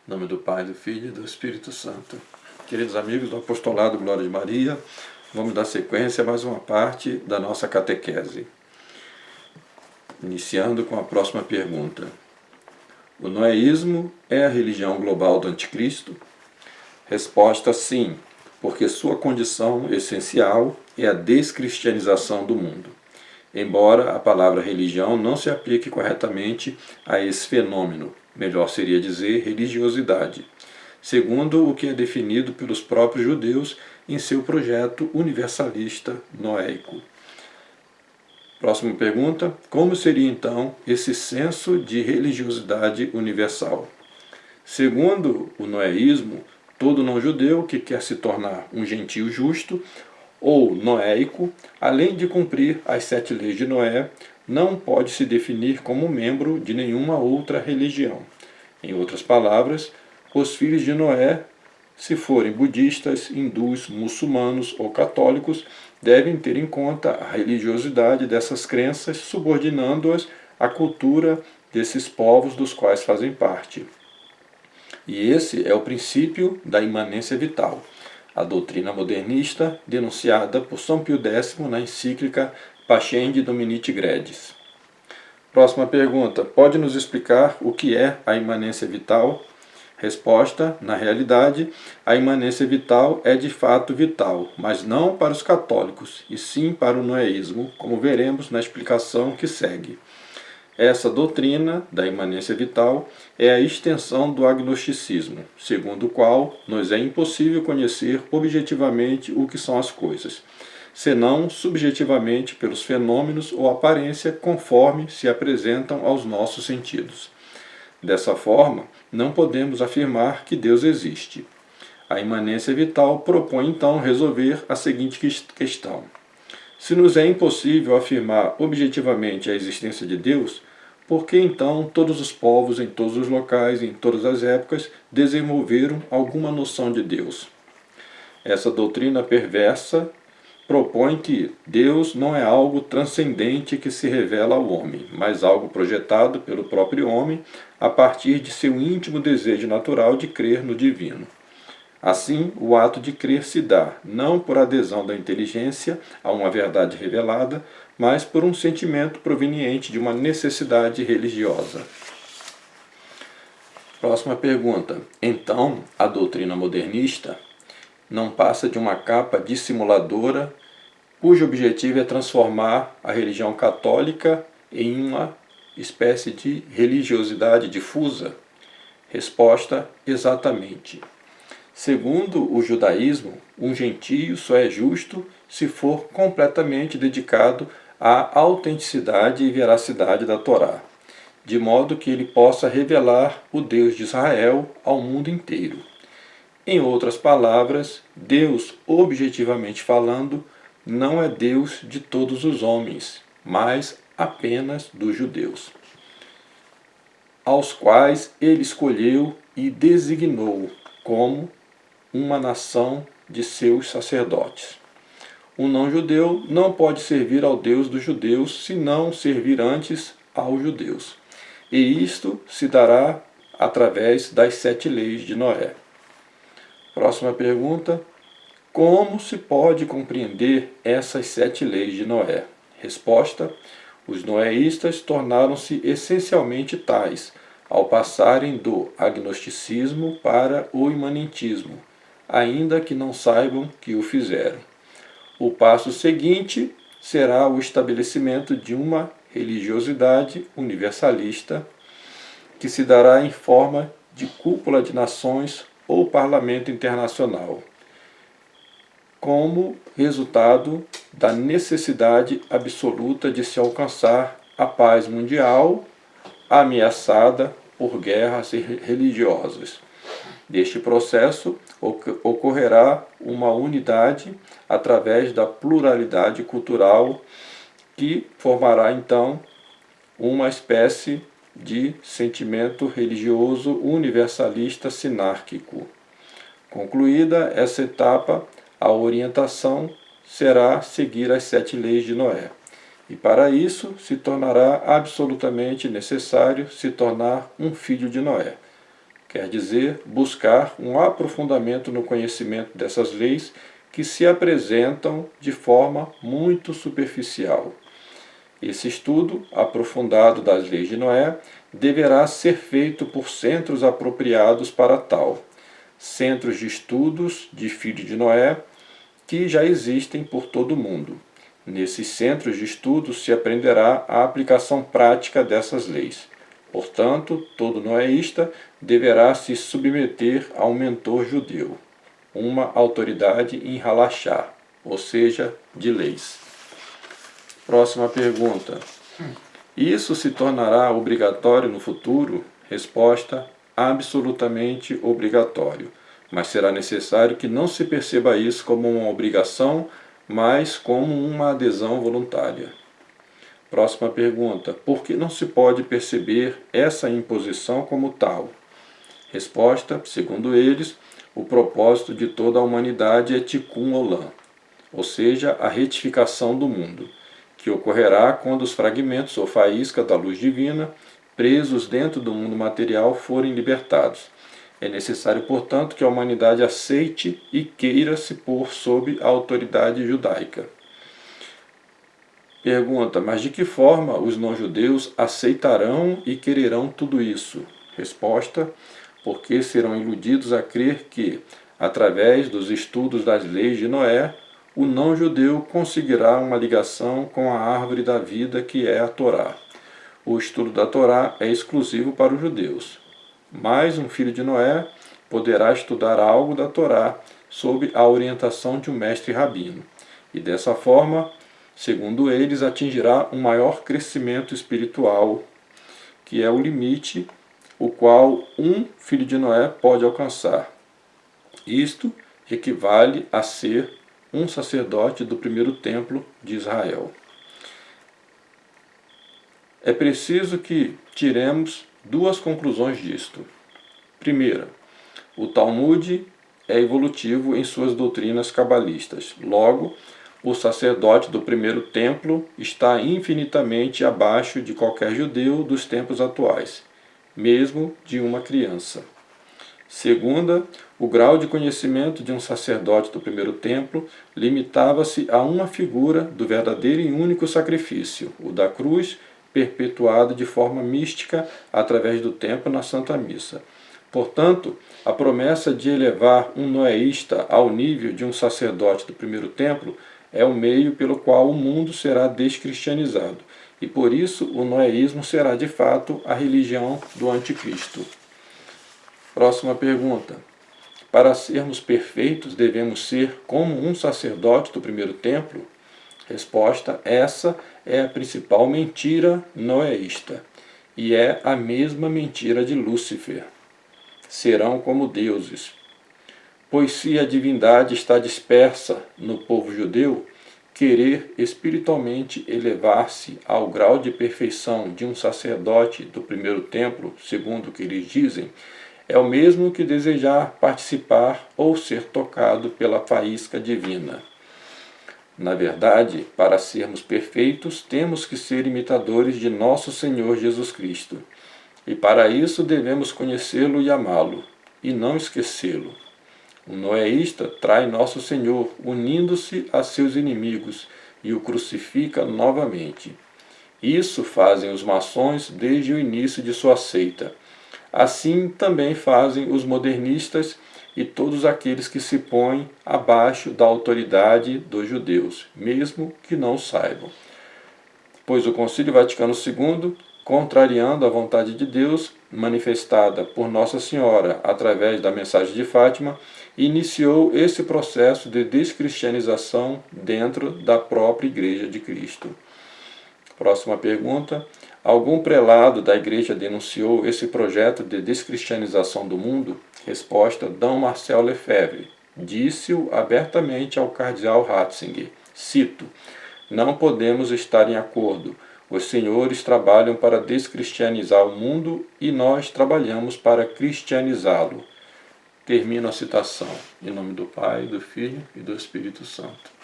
Em nome do Pai, do Filho e do Espírito Santo. Queridos amigos do Apostolado Glória de Maria, vamos dar sequência a mais uma parte da nossa catequese. Iniciando com a próxima pergunta. O noeísmo é a religião global do anticristo? Resposta: sim, porque sua condição essencial é a descristianização do mundo. Embora a palavra religião não se aplique corretamente a esse fenômeno, melhor seria dizer religiosidade, segundo o que é definido pelos próprios judeus em seu projeto universalista noéico. Próxima pergunta: como seria então esse senso de religiosidade universal? Segundo o noeísmo, todo não-judeu que quer se tornar um gentio justo ou noéico, além de cumprir as 7 leis de Noé, não pode se definir como membro de nenhuma outra religião. Em outras palavras, os filhos de Noé, se forem budistas, hindus, muçulmanos ou católicos, devem ter em conta a religiosidade dessas crenças, subordinando-as à cultura desses povos dos quais fazem parte. E esse é o princípio da imanência vital, a doutrina modernista denunciada por São Pio X na encíclica Pascendi Dominici Gredis. Próxima pergunta: pode nos explicar o que é a imanência vital? Resposta: na realidade, a imanência vital é de fato vital, mas não para os católicos, e sim para o noeísmo, como veremos na explicação que segue. Essa doutrina da imanência vital é a extensão do agnosticismo, segundo o qual nos é impossível conhecer objetivamente o que são as coisas, senão subjetivamente pelos fenômenos ou aparência conforme se apresentam aos nossos sentidos. Dessa forma, não podemos afirmar que Deus existe. A imanência vital propõe então resolver a seguinte questão: se nos é impossível afirmar objetivamente a existência de Deus, por que então todos os povos, em todos os locais, em todas as épocas, desenvolveram alguma noção de Deus? Essa doutrina perversa propõe que Deus não é algo transcendente que se revela ao homem, mas algo projetado pelo próprio homem a partir de seu íntimo desejo natural de crer no divino. Assim, o ato de crer se dá, não por adesão da inteligência a uma verdade revelada, mas por um sentimento proveniente de uma necessidade religiosa. Próxima pergunta. Então, a doutrina modernista não passa de uma capa dissimuladora cujo objetivo é transformar a religião católica em uma espécie de religiosidade difusa? Resposta: exatamente. Segundo o judaísmo, um gentio só é justo se for completamente dedicado à autenticidade e veracidade da Torá, de modo que ele possa revelar o Deus de Israel ao mundo inteiro. Em outras palavras, Deus, objetivamente falando, não é Deus de todos os homens, mas apenas dos judeus, aos quais ele escolheu e designou como uma nação de seus sacerdotes. Um não-judeu não pode servir ao Deus dos judeus, senão servir antes aos judeus. E isto se dará através das 7 leis de Noé. Próxima pergunta: como se pode compreender essas 7 leis de Noé? Resposta: os noeístas tornaram-se essencialmente tais ao passarem do agnosticismo para o imanentismo, ainda que não saibam que o fizeram. O passo seguinte será o estabelecimento de uma religiosidade universalista que se dará em forma de cúpula de nações ou parlamento internacional, como resultado da necessidade absoluta de se alcançar a paz mundial ameaçada por guerras religiosas. Deste processo ocorrerá uma unidade através da pluralidade cultural que formará então uma espécie de sentimento religioso universalista sinárquico. Concluída essa etapa, a orientação será seguir as 7 leis de Noé. E para isso se tornará absolutamente necessário se tornar um filho de Noé. quer dizer, buscar um aprofundamento no conhecimento dessas leis que se apresentam de forma muito superficial. Esse estudo aprofundado das leis de Noé deverá ser feito por centros apropriados para tal, centros de estudos de filho de Noé que já existem por todo o mundo. Nesses centros de estudos se aprenderá a aplicação prática dessas leis. Portanto, todo noéista deverá se submeter a um mentor judeu, uma autoridade em halachá, ou seja, de leis. Próxima pergunta. Isso se tornará obrigatório no futuro? Resposta: absolutamente obrigatório. Mas será necessário que não se perceba isso como uma obrigação, mas como uma adesão voluntária. Próxima pergunta. Por que não se pode perceber essa imposição como tal? Resposta: segundo eles, o propósito de toda a humanidade é Tikkun Olam, ou seja, a retificação do mundo, que ocorrerá quando os fragmentos ou faíscas da luz divina, presos dentro do mundo material, forem libertados. É necessário, portanto, que a humanidade aceite e queira se pôr sob a autoridade judaica. Pergunta: mas de que forma os não-judeus aceitarão e quererão tudo isso? Resposta: porque serão iludidos a crer que, através dos estudos das leis de Noé, o não-judeu conseguirá uma ligação com a árvore da vida que é a Torá. O estudo da Torá é exclusivo para os judeus. Mas um filho de Noé poderá estudar algo da Torá sob a orientação de um mestre rabino. E dessa forma, segundo eles, atingirá um maior crescimento espiritual, que é o limite o qual um filho de Noé pode alcançar. Isto equivale a ser um sacerdote do primeiro templo de Israel. É preciso que tiremos duas conclusões disto. Primeira, o Talmud é evolutivo em suas doutrinas cabalistas. Logo, o sacerdote do primeiro templo está infinitamente abaixo de qualquer judeu dos tempos atuais, mesmo de uma criança. Segunda, o grau de conhecimento de um sacerdote do primeiro templo limitava-se a uma figura do verdadeiro e único sacrifício, o da cruz, perpetuado de forma mística através do tempo na Santa Missa. Portanto, a promessa de elevar um noéista ao nível de um sacerdote do primeiro templo é o meio pelo qual o mundo será descristianizado, e por isso o noéismo será de fato a religião do anticristo. Próxima pergunta. Para sermos perfeitos, devemos ser como um sacerdote do primeiro templo? Resposta: essa é a principal mentira noéista, e é a mesma mentira de Lúcifer. Serão como deuses. Pois se a divindade está dispersa no povo judeu, querer espiritualmente elevar-se ao grau de perfeição de um sacerdote do primeiro templo, segundo o que eles dizem, é o mesmo que desejar participar ou ser tocado pela faísca divina. Na verdade, para sermos perfeitos, temos que ser imitadores de nosso Senhor Jesus Cristo. E para isso devemos conhecê-lo e amá-lo, e não esquecê-lo. O noéista trai nosso Senhor, unindo-se a seus inimigos, e o crucifica novamente. Isso fazem os maçons desde o início de sua seita. Assim também fazem os modernistas e todos aqueles que se põem abaixo da autoridade dos judeus, mesmo que não saibam. Pois o Concílio Vaticano II, contrariando a vontade de Deus, manifestada por Nossa Senhora através da mensagem de Fátima, iniciou esse processo de descristianização dentro da própria Igreja de Cristo. Próxima pergunta. Algum prelado da Igreja denunciou esse projeto de descristianização do mundo? Resposta: D. Marcel Lefebvre. Disse-o abertamente ao cardeal Ratzinger. Cito: não podemos estar em acordo. Os senhores trabalham para descristianizar o mundo e nós trabalhamos para cristianizá-lo. Termino a citação. Em nome do Pai, do Filho e do Espírito Santo.